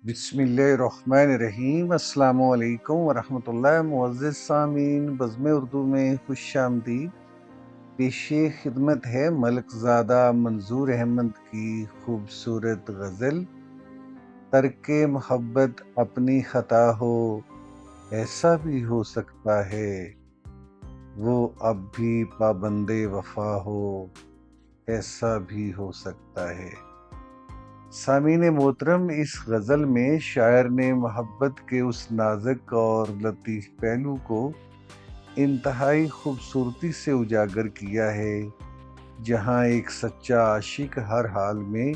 بسم اللہ الرحمن الرحیم۔ السلام علیکم ورحمۃ اللہ۔ معزز سامعین، بزم اردو میں خوش آمدید۔ پیش خدمت ہے ملک زادہ منظور احمد کی خوبصورت غزل ترک محبت اپنی خطا ہو، ایسا بھی ہو سکتا ہے وہ اب بھی پابند وفا ہو، ایسا بھی ہو سکتا ہے۔ سامعین محترم، اس غزل میں شاعر نے محبت کے اس نازک اور لطیف پہلو کو انتہائی خوبصورتی سے اجاگر کیا ہے، جہاں ایک سچا عاشق ہر حال میں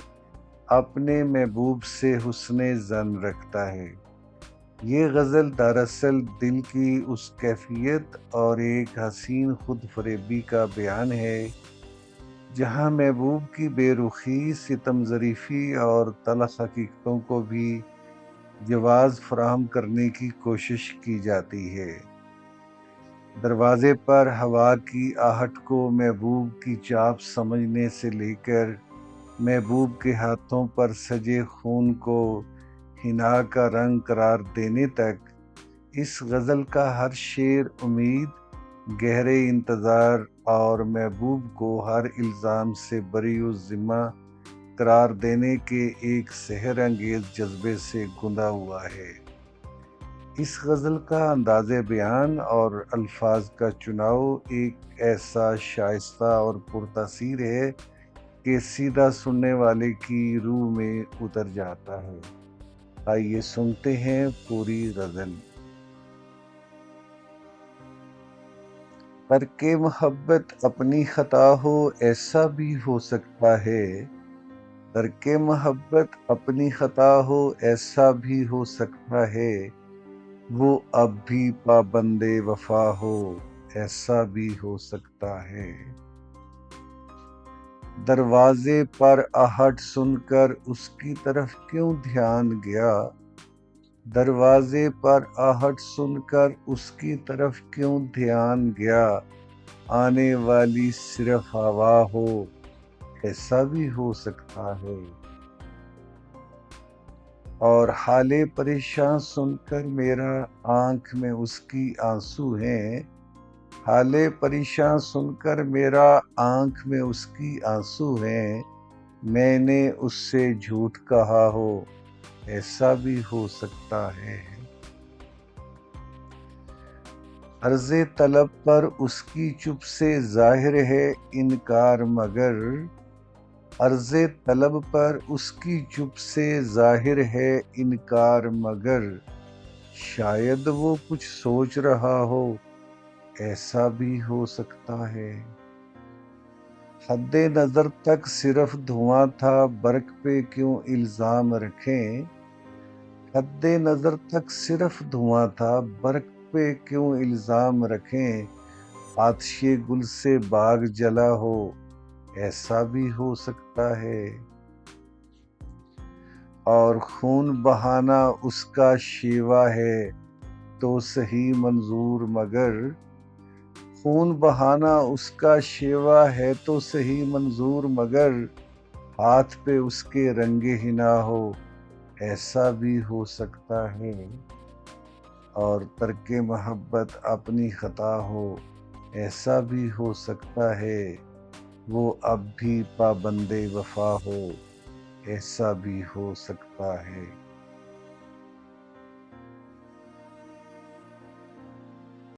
اپنے محبوب سے حسن ظن رکھتا ہے۔ یہ غزل دراصل دل کی اس کیفیت اور ایک حسین خود فریبی کا بیان ہے جہاں محبوب کی بے رخی، ستم ظریفی اور تلخ حقیقتوں کو بھی جواز فراہم کرنے کی کوشش کی جاتی ہے۔ دروازے پر ہوا کی آہٹ کو محبوب کی چاپ سمجھنے سے لے کر محبوب کے ہاتھوں پر سجے خون کو حنا کا رنگ قرار دینے تک، اس غزل کا ہر شعر امید، گہرے انتظار اور محبوب کو ہر الزام سے بری الذمہ قرار دینے کے ایک سحر انگیز جذبے سے گوندا ہوا ہے۔ اس غزل کا انداز بیان اور الفاظ کا چناؤ ایک ایسا شائستہ اور پرتاثیر ہے کہ سیدھا سننے والے کی روح میں اتر جاتا ہے۔ آئیے سنتے ہیں پوری غزل۔ ترک محبت اپنی خطا ہو، ایسا بھی ہو سکتا ہے۔ ترک محبت اپنی خطا ہو، ایسا بھی ہو سکتا ہے وہ اب بھی پابند وفا ہو، ایسا بھی ہو سکتا ہے۔ دروازے پر آہٹ سن کر اس کی طرف کیوں دھیان گیا؟ دروازے پر آہٹ سن کر اس کی طرف کیوں دھیان گیا؟ آنے والی صرف ہوا ہو، ایسا بھی ہو سکتا ہے۔ اور حال پریشاں سن کر میرا آنکھ میں اس کی آنسو ہیں، حال پریشاں سن کر میرا آنکھ میں اس کی آنسو ہیں، میں نے اس سے جھوٹ کہا ہو، ایسا بھی ہو سکتا ہے۔ عرض طلب پر اس کی چپ سے ظاہر ہے انکار، مگر عرض طلب پر اس کی چپ سے ظاہر ہے انکار، مگر شاید وہ کچھ سوچ رہا ہو، ایسا بھی ہو سکتا ہے۔ حد نظر تک صرف دھواں تھا، برق پہ کیوں الزام رکھیں؟ حد نظر تک صرف دھواں تھا، برق پہ کیوں الزام رکھیں؟ آتش گل سے باغ جلا ہو، ایسا بھی ہو سکتا ہے۔ اور خون بہانا اس کا شیوا ہے تو صحیح منظور، مگر خون بہانا اس کا شیوا ہے تو صحیح منظور، مگر ہاتھ پہ اس کے رنگ حنا ہو، ایسا بھی ہو سکتا ہے۔ اور ترک محبت اپنی خطا ہو، ایسا بھی ہو سکتا ہے وہ اب بھی پابند وفا ہو، ایسا بھی ہو سکتا ہے۔